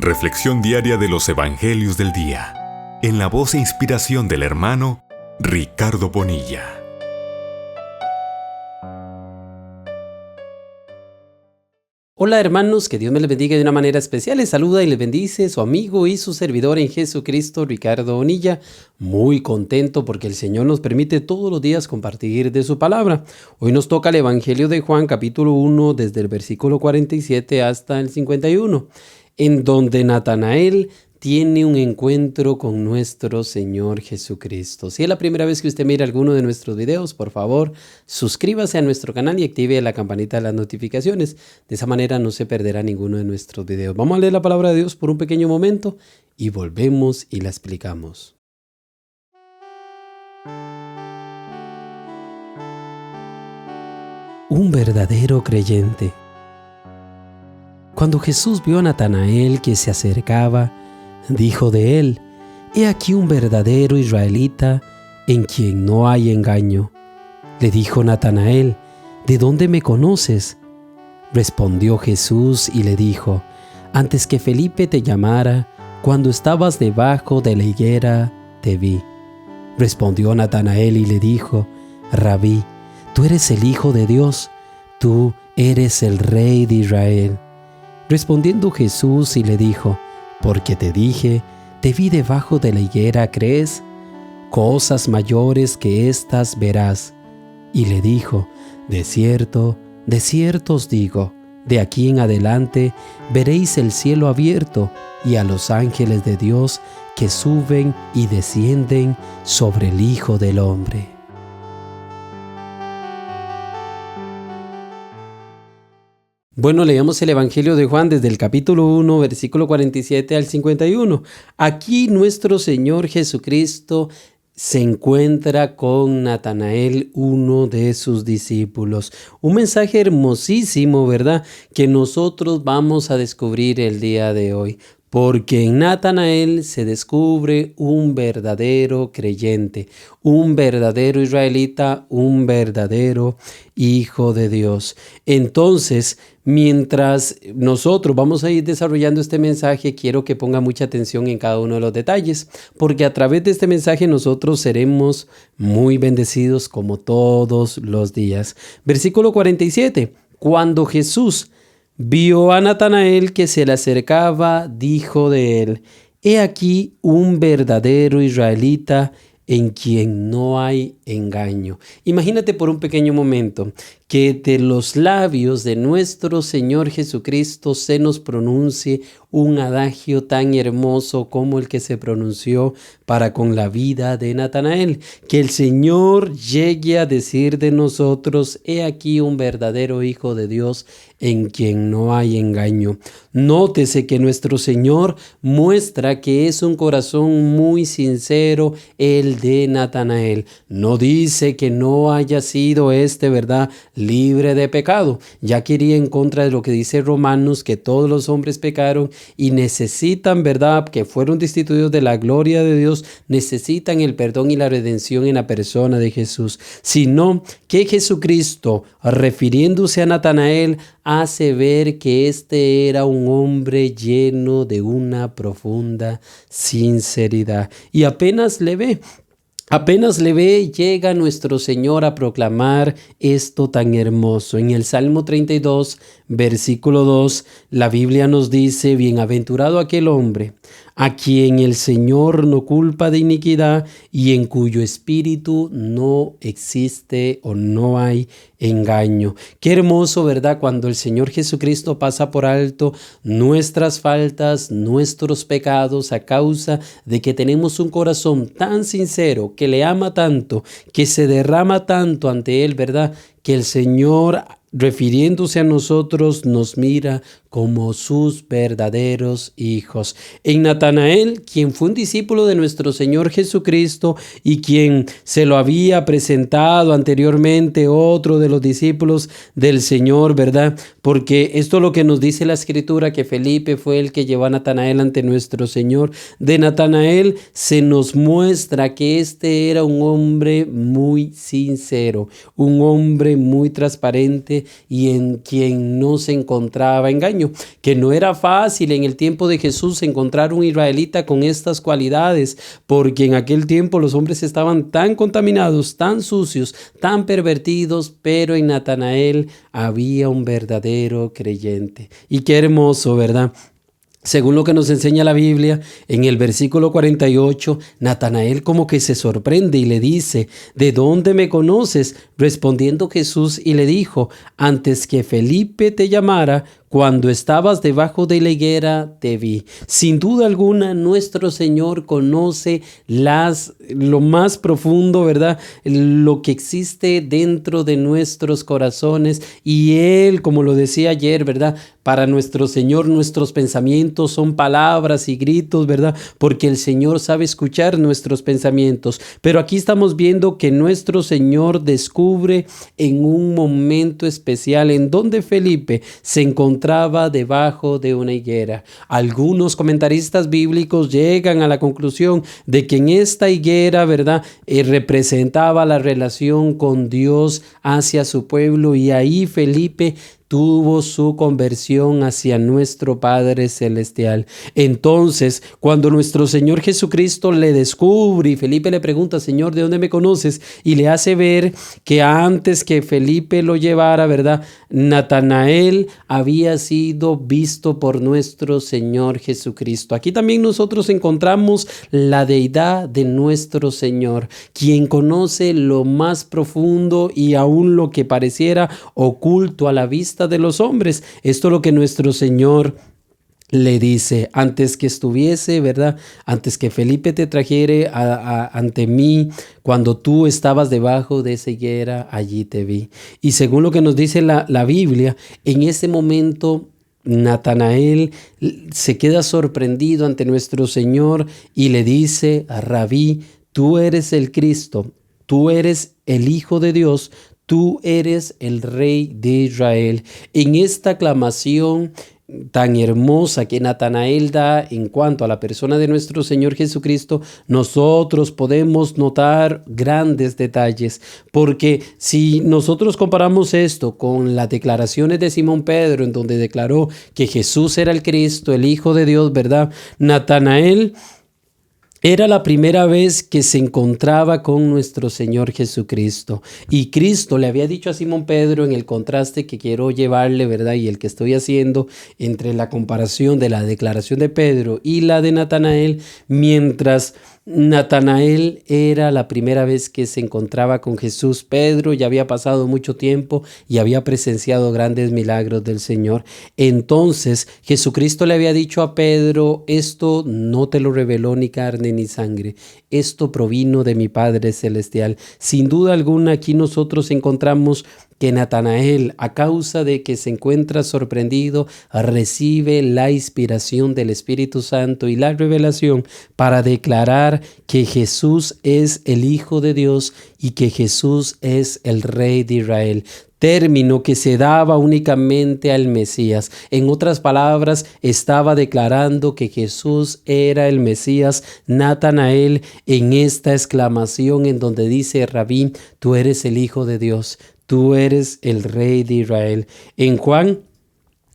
Reflexión diaria de los Evangelios del día. En la voz e inspiración del hermano Ricardo Bonilla. Hola hermanos, que Dios me les bendiga de una manera especial. Les saluda y les bendice su amigo y su servidor en Jesucristo, Ricardo Bonilla. Muy contento porque el Señor nos permite todos los días compartir de su palabra. Hoy nos toca el Evangelio de Juan, capítulo 1, desde el versículo 47 hasta el 51, en donde Natanael tiene un encuentro con nuestro Señor Jesucristo. Si es la primera vez que usted mira alguno de nuestros videos, por favor, suscríbase a nuestro canal y active la campanita de las notificaciones. De esa manera no se perderá ninguno de nuestros videos. Vamos a leer la palabra de Dios por un pequeño momento y volvemos y la explicamos. Un verdadero creyente. Cuando Jesús vio a Natanael que se acercaba, dijo de él: «He aquí un verdadero israelita en quien no hay engaño». Le dijo Natanael: «¿De dónde me conoces?». Respondió Jesús y le dijo: «Antes que Felipe te llamara, cuando estabas debajo de la higuera, te vi». Respondió Natanael y le dijo: «Rabí, tú eres el Hijo de Dios, tú eres el Rey de Israel». Respondiendo Jesús y le dijo: «Porque te dije, te vi debajo de la higuera, ¿crees? Cosas mayores que estas verás». Y le dijo: de cierto os digo, de aquí en adelante veréis el cielo abierto y a los ángeles de Dios que suben y descienden sobre el Hijo del Hombre». Bueno, leamos el Evangelio de Juan desde el capítulo 1, versículo 47 al 51. Aquí nuestro Señor Jesucristo se encuentra con Natanael, uno de sus discípulos. Un mensaje hermosísimo, ¿verdad?, que nosotros vamos a descubrir el día de hoy. Porque en Natanael se descubre un verdadero creyente, un verdadero israelita, un verdadero Hijo de Dios. Entonces, mientras nosotros vamos a ir desarrollando este mensaje, quiero que ponga mucha atención en cada uno de los detalles, porque a través de este mensaje nosotros seremos muy bendecidos como todos los días. Versículo 47. Cuando Jesús vio a Natanael que se le acercaba, dijo de él: «He aquí un verdadero israelita en quien no hay engaño». Imagínate por un pequeño momento que de los labios de nuestro Señor Jesucristo se nos pronuncie un adagio tan hermoso como el que se pronunció para con la vida de Natanael. Que el Señor llegue a decir de nosotros: «He aquí un verdadero Hijo de Dios en quien no hay engaño». Nótese que nuestro Señor muestra que es un corazón muy sincero el de Natanael. No dice que no haya sido ¿verdad?, libre de pecado, ya que iría en contra de lo que dice Romanos, que todos los hombres pecaron y necesitan, ¿verdad?, que fueron destituidos de la gloria de Dios, necesitan el perdón y la redención en la persona de Jesús, sino que Jesucristo, refiriéndose a Natanael, hace ver que este era un hombre lleno de una profunda sinceridad. Y apenas le ve, llega nuestro Señor a proclamar esto tan hermoso. En el Salmo 32, versículo 2, la Biblia nos dice: «Bienaventurado aquel hombre a quien el Señor no culpa de iniquidad y en cuyo espíritu no existe o no hay engaño». Qué hermoso, ¿verdad?, cuando el Señor Jesucristo pasa por alto nuestras faltas, nuestros pecados, a causa de que tenemos un corazón tan sincero, que le ama tanto, que se derrama tanto ante Él, ¿verdad?, que el Señor, refiriéndose a nosotros, nos mira como sus verdaderos hijos. En Natanael, quien fue un discípulo de nuestro Señor Jesucristo y quien se lo había presentado anteriormente otro de los discípulos del Señor, ¿verdad? Porque esto es lo que nos dice la Escritura, que Felipe fue el que llevó a Natanael ante nuestro Señor. De Natanael se nos muestra que este era un hombre muy sincero, un hombre muy transparente, nadie y en quien no se encontraba engaño. Que no era fácil en el tiempo de Jesús encontrar un israelita con estas cualidades, porque en aquel tiempo los hombres estaban tan contaminados, tan sucios, tan pervertidos, pero en Natanael había un verdadero creyente. Y qué hermoso, ¿verdad? Según lo que nos enseña la Biblia, en el versículo 48, Natanael como que se sorprende y le dice: ¿de dónde me conoces? Respondiendo Jesús y le dijo: antes que Felipe te llamara, cuando estabas debajo de la higuera, te vi. Sin duda alguna, nuestro Señor conoce lo más profundo, ¿verdad? Lo que existe dentro de nuestros corazones. Y Él, como lo decía ayer, ¿verdad? Para nuestro Señor, nuestros pensamientos son palabras y gritos, ¿verdad? Porque el Señor sabe escuchar nuestros pensamientos. Pero aquí estamos viendo que nuestro Señor descubre en un momento especial en donde Felipe se encontraba debajo de una higuera. Algunos comentaristas bíblicos llegan a la conclusión de que en esta higuera, ¿verdad?, representaba la relación con Dios hacia su pueblo, y ahí Felipe tuvo su conversión hacia nuestro Padre Celestial. Entonces, cuando nuestro Señor Jesucristo le descubre y Felipe le pregunta: Señor, ¿de dónde me conoces? Y le hace ver que antes que Felipe lo llevara, ¿verdad?, Natanael había sido visto por nuestro Señor Jesucristo. Aquí también nosotros encontramos la deidad de nuestro Señor, quien conoce lo más profundo y aún lo que pareciera oculto a la vista de los hombres. Esto es lo que nuestro Señor le dice: antes que estuviese, ¿verdad? Antes que Felipe te trajere ante mí, cuando tú estabas debajo de esa higuera, allí te vi. Y según lo que nos dice la Biblia, en ese momento Natanael se queda sorprendido ante nuestro Señor y le dice: Rabí, tú eres el Cristo, tú eres el Hijo de Dios, tú eres el Rey de Israel. En esta aclamación tan hermosa que Natanael da en cuanto a la persona de nuestro Señor Jesucristo, nosotros podemos notar grandes detalles, porque si nosotros comparamos esto con las declaraciones de Simón Pedro, en donde declaró que Jesús era el Cristo, el Hijo de Dios, ¿verdad? Natanael era la primera vez que se encontraba con nuestro Señor Jesucristo. Y Cristo le había dicho a Simón Pedro, en el contraste que quiero llevarle, ¿verdad?, y el que estoy haciendo entre la comparación de la declaración de Pedro y la de Natanael, mientras Natanael era la primera vez que se encontraba con Jesús, Pedro ya había pasado mucho tiempo y había presenciado grandes milagros del Señor. Entonces Jesucristo le había dicho a Pedro: esto no te lo reveló ni carne ni sangre, esto provino de mi Padre Celestial. Sin duda alguna, aquí nosotros encontramos que Natanael, a causa de que se encuentra sorprendido, recibe la inspiración del Espíritu Santo y la revelación para declarar que Jesús es el Hijo de Dios y que Jesús es el Rey de Israel, término que se daba únicamente al Mesías. En otras palabras, estaba declarando que Jesús era el Mesías. Natanael, en esta exclamación en donde dice: Rabí, tú eres el Hijo de Dios, tú eres el Rey de Israel. En Juan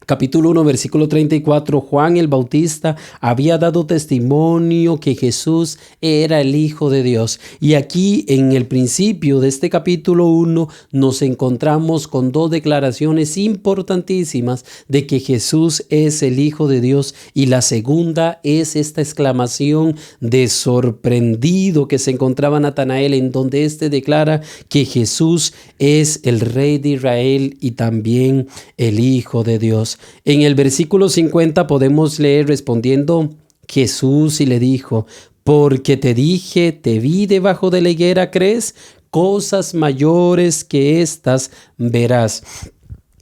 capítulo 1, versículo 34, Juan el Bautista había dado testimonio que Jesús era el Hijo de Dios. Y aquí en el principio de este capítulo 1 nos encontramos con dos declaraciones importantísimas de que Jesús es el Hijo de Dios. Y la segunda es esta exclamación de sorprendido que se encontraba Natanael, en donde éste declara que Jesús es el Rey de Israel y también el Hijo de Dios. En el versículo 50 podemos leer: respondiendo Jesús y le dijo: porque te dije, te vi debajo de la higuera, ¿crees? Cosas mayores que estas verás.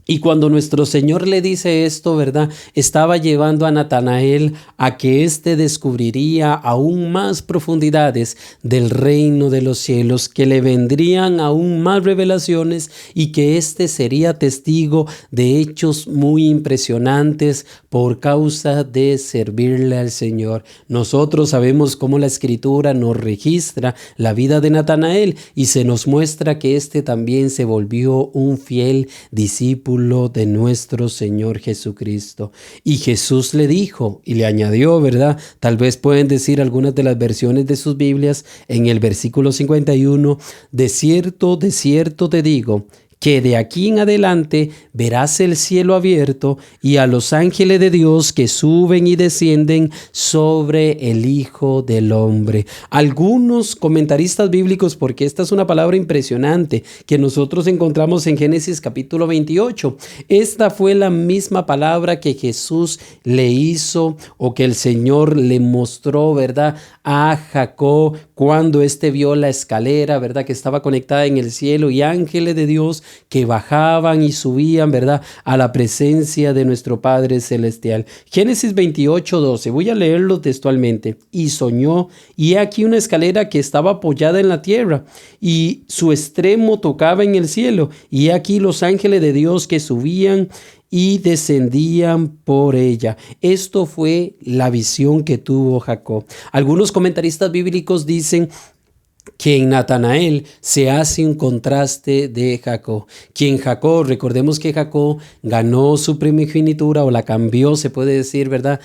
Y cuando nuestro Señor le dice esto, ¿verdad? Estaba llevando a Natanael a que éste descubriría aún más profundidades del reino de los cielos, que le vendrían aún más revelaciones y que éste sería testigo de hechos muy impresionantes por causa de servirle al Señor. Nosotros sabemos cómo la Escritura nos registra la vida de Natanael y se nos muestra que éste también se volvió un fiel discípulo de nuestro Señor Jesucristo. Y Jesús le dijo y le añadió, ¿verdad? Tal vez pueden decir algunas de las versiones de sus Biblias en el versículo 51, de cierto te digo, que de aquí en adelante verás el cielo abierto y a los ángeles de Dios que suben y descienden sobre el Hijo del Hombre. Algunos comentaristas bíblicos, porque esta es una palabra impresionante que nosotros encontramos en Génesis capítulo 28. Esta fue la misma palabra que Jesús le hizo o que el Señor le mostró, ¿verdad?, a Jacob cuando éste vio la escalera, ¿verdad?, que estaba conectada en el cielo y ángeles de Dios que bajaban y subían, ¿verdad?, a la presencia de nuestro Padre Celestial. Génesis 28:12, voy a leerlo textualmente. Y soñó, y he aquí una escalera que estaba apoyada en la tierra, y su extremo tocaba en el cielo, y he aquí los ángeles de Dios que subían y descendían por ella. Esto fue la visión que tuvo Jacob. Algunos comentaristas bíblicos dicen que en Natanael se hace un contraste de Jacob. Quien Jacob, recordemos que Jacob ganó su primogenitura o la cambió, se puede decir, ¿verdad?,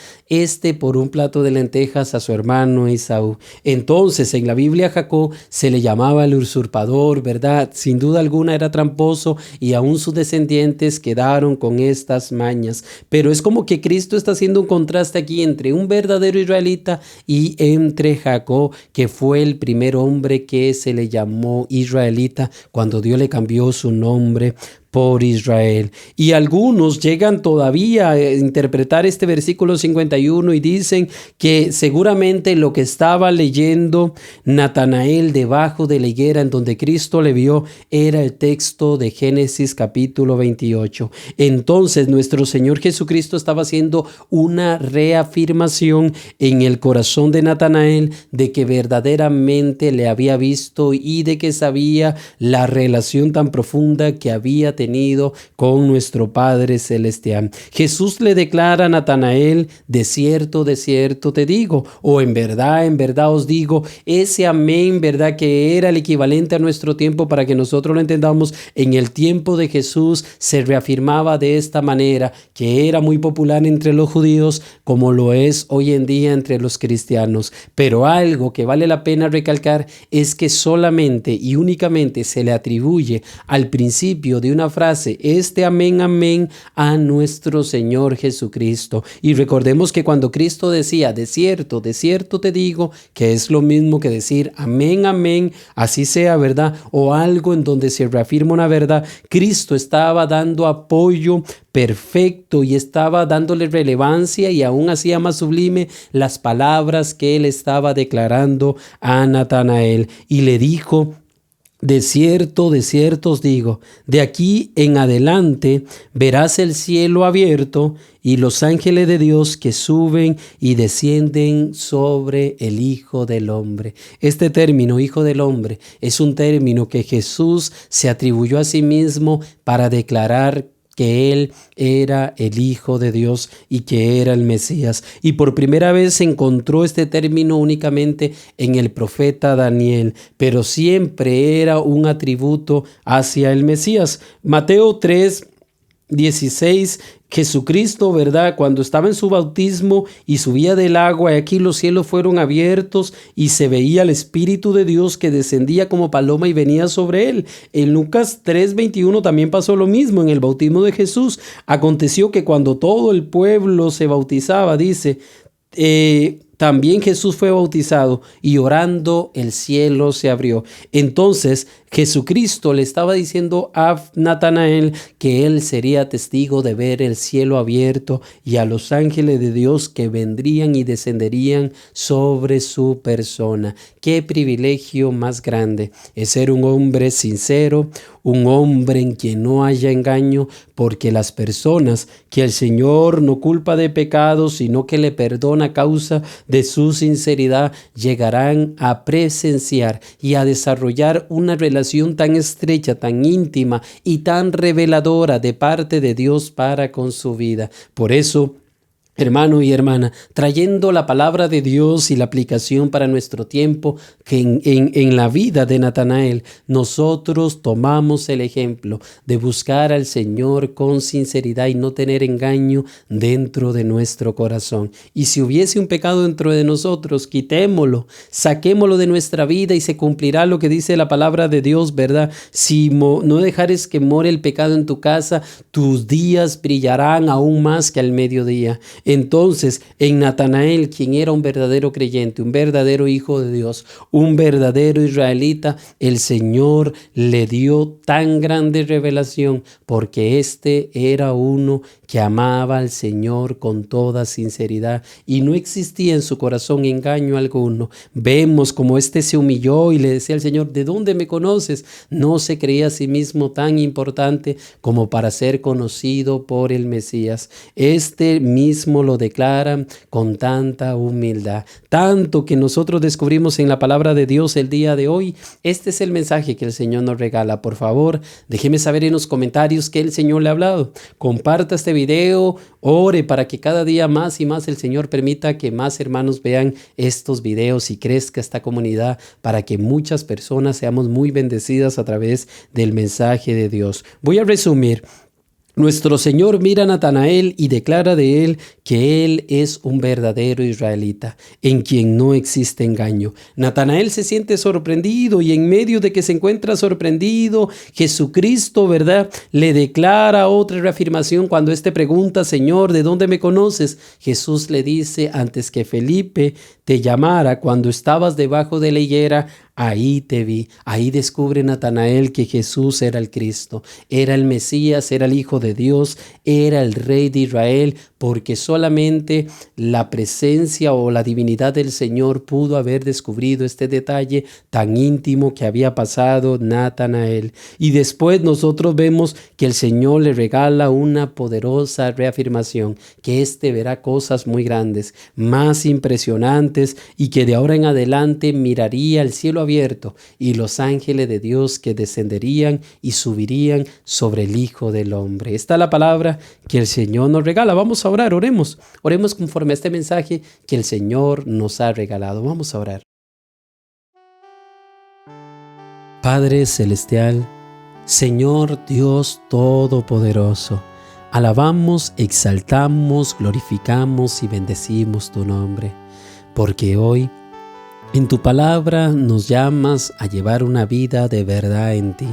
por un plato de lentejas a su hermano Esaú. Entonces, en la Biblia Jacob se le llamaba el usurpador, ¿verdad? Sin duda alguna era tramposo y aún sus descendientes quedaron con estas mañas. Pero es como que Cristo está haciendo un contraste aquí entre un verdadero israelita y entre Jacob, que fue el primer hombre que se le llamó israelita cuando Dios le cambió su nombre por Israel. Y algunos llegan todavía a interpretar este versículo 51 y dicen que seguramente lo que estaba leyendo Natanael debajo de la higuera en donde Cristo le vio era el texto de Génesis capítulo 28. Entonces nuestro Señor Jesucristo estaba haciendo una reafirmación en el corazón de Natanael de que verdaderamente le había visto y de que sabía la relación tan profunda que había tenido con nuestro Padre Celestial. Jesús le declara a Natanael, de cierto te digo, o en verdad os digo, ese amén, ¿verdad?, que era el equivalente a nuestro tiempo para que nosotros lo entendamos, en el tiempo de Jesús se reafirmaba de esta manera, que era muy popular entre los judíos como lo es hoy en día entre los cristianos. Pero algo que vale la pena recalcar es que solamente y únicamente se le atribuye al principio de una frase este amén, amén a nuestro Señor Jesucristo. Y recordemos que cuando Cristo decía de cierto te digo, que es lo mismo que decir amén, amén, así sea, ¿verdad?, o algo en donde se reafirma una verdad, Cristo estaba dando apoyo perfecto y estaba dándole relevancia y aún hacía más sublime las palabras que él estaba declarando a Natanael. Y le dijo: de cierto os digo, de aquí en adelante verás el cielo abierto y los ángeles de Dios que suben y descienden sobre el Hijo del Hombre. Este término, Hijo del Hombre, es un término que Jesús se atribuyó a sí mismo para declarar que él era el Hijo de Dios y que era el Mesías. Y por primera vez se encontró este término únicamente en el profeta Daniel, pero siempre era un atributo hacia el Mesías. Mateo 3:16, Jesucristo, ¿verdad?, cuando estaba en su bautismo y subía del agua, aquí los cielos fueron abiertos y se veía el Espíritu de Dios que descendía como paloma y venía sobre él. En Lucas 3:21 también pasó lo mismo en el bautismo de Jesús. Aconteció que cuando todo el pueblo se bautizaba, dice, también Jesús fue bautizado y orando el cielo se abrió. Entonces Jesucristo le estaba diciendo a Natanael que él sería testigo de ver el cielo abierto y a los ángeles de Dios que vendrían y descenderían sobre su persona. Qué privilegio más grande es ser un hombre sincero, un hombre en quien no haya engaño, porque las personas que el Señor no culpa de pecados, sino que le perdona a causa de su sinceridad, llegarán a presenciar y a desarrollar una relación tan estrecha, tan íntima y tan reveladora de parte de Dios para con su vida. Por eso, hermano y hermana, trayendo la palabra de Dios y la aplicación para nuestro tiempo, que en la vida de Natanael, nosotros tomamos el ejemplo de buscar al Señor con sinceridad y no tener engaño dentro de nuestro corazón. Y si hubiese un pecado dentro de nosotros, quitémoslo, saquémoslo de nuestra vida y se cumplirá lo que dice la palabra de Dios, ¿verdad? Si no dejares que more el pecado en tu casa, tus días brillarán aún más que al mediodía. Entonces, en Natanael, quien era un verdadero creyente, un verdadero hijo de Dios, un verdadero israelita, el Señor le dio tan grande revelación porque este era uno que amaba al Señor con toda sinceridad y no existía en su corazón engaño alguno. Vemos como este se humilló y le decía al Señor: ¿de dónde me conoces? No se creía a sí mismo tan importante como para ser conocido por el Mesías. Este mismo lo declara con tanta humildad, tanto que nosotros descubrimos en la palabra de Dios el día de hoy. Este es el mensaje que el Señor nos regala. Por favor, déjeme saber en los comentarios que el Señor le ha hablado. Comparta este video, ore para que cada día más y más el Señor permita que más hermanos vean estos videos y crezca esta comunidad para que muchas personas seamos muy bendecidas a través del mensaje de Dios. Voy a resumir. Nuestro Señor mira a Natanael y declara de él que él es un verdadero israelita, en quien no existe engaño. Natanael se siente sorprendido y en medio de que se encuentra sorprendido, Jesucristo, ¿verdad?, le declara otra reafirmación cuando éste pregunta: Señor, ¿de dónde me conoces? Jesús le dice: antes que Felipe te llamara, cuando estabas debajo de la higuera, ahí te vi. Ahí descubre Natanael que Jesús era el Cristo, era el Mesías, era el Hijo de Dios, era el Rey de Israel, porque solamente la presencia o la divinidad del Señor pudo haber descubrido este detalle tan íntimo que había pasado Natanael. Y después nosotros vemos que el Señor le regala una poderosa reafirmación, que éste verá cosas muy grandes, más impresionantes, y que de ahora en adelante miraría el cielo abierto y los ángeles de Dios que descenderían y subirían sobre el Hijo del Hombre. Esta es la palabra que el Señor nos regala. Vamos a orar, oremos conforme a este mensaje que el Señor nos ha regalado. Vamos a orar. Padre celestial, Señor Dios Todopoderoso, alabamos, exaltamos, glorificamos y bendecimos tu nombre, porque hoy en tu palabra nos llamas a llevar una vida de verdad en ti,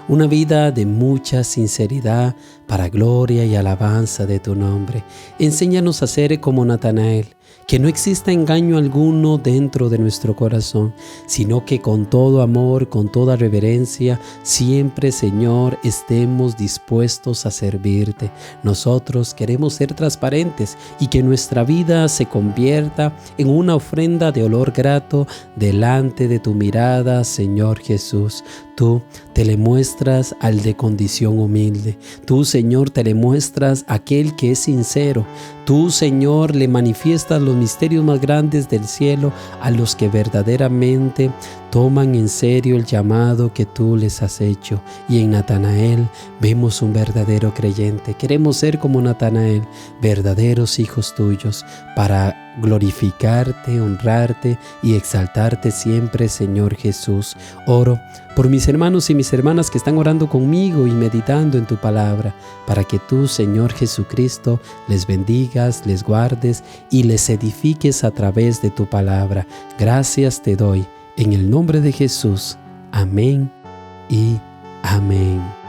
una vida de mucha sinceridad para gloria y alabanza de tu nombre. Enséñanos a ser como Natanael, que no exista engaño alguno dentro de nuestro corazón, sino que con todo amor, con toda reverencia, siempre, Señor, estemos dispuestos a servirte. Nosotros queremos ser transparentes y que nuestra vida se convierta en una ofrenda de olor grato delante de tu mirada, Señor Jesús. Tú te le muestras al de condición humilde. Tú, Señor, te le muestras a aquel que es sincero. Tú, Señor, le manifiestas los misterios más grandes del cielo a los que verdaderamente toman en serio el llamado que tú les has hecho. Y en Natanael vemos un verdadero creyente. Queremos ser como Natanael, verdaderos hijos tuyos, para glorificarte, honrarte y exaltarte siempre, Señor Jesús. Oro por mis hermanos y mis hermanas que están orando conmigo y meditando en tu palabra, para que tú, Señor Jesucristo, les bendigas, les guardes y les edifiques a través de tu palabra. Gracias te doy en el nombre de Jesús. Amén y amén.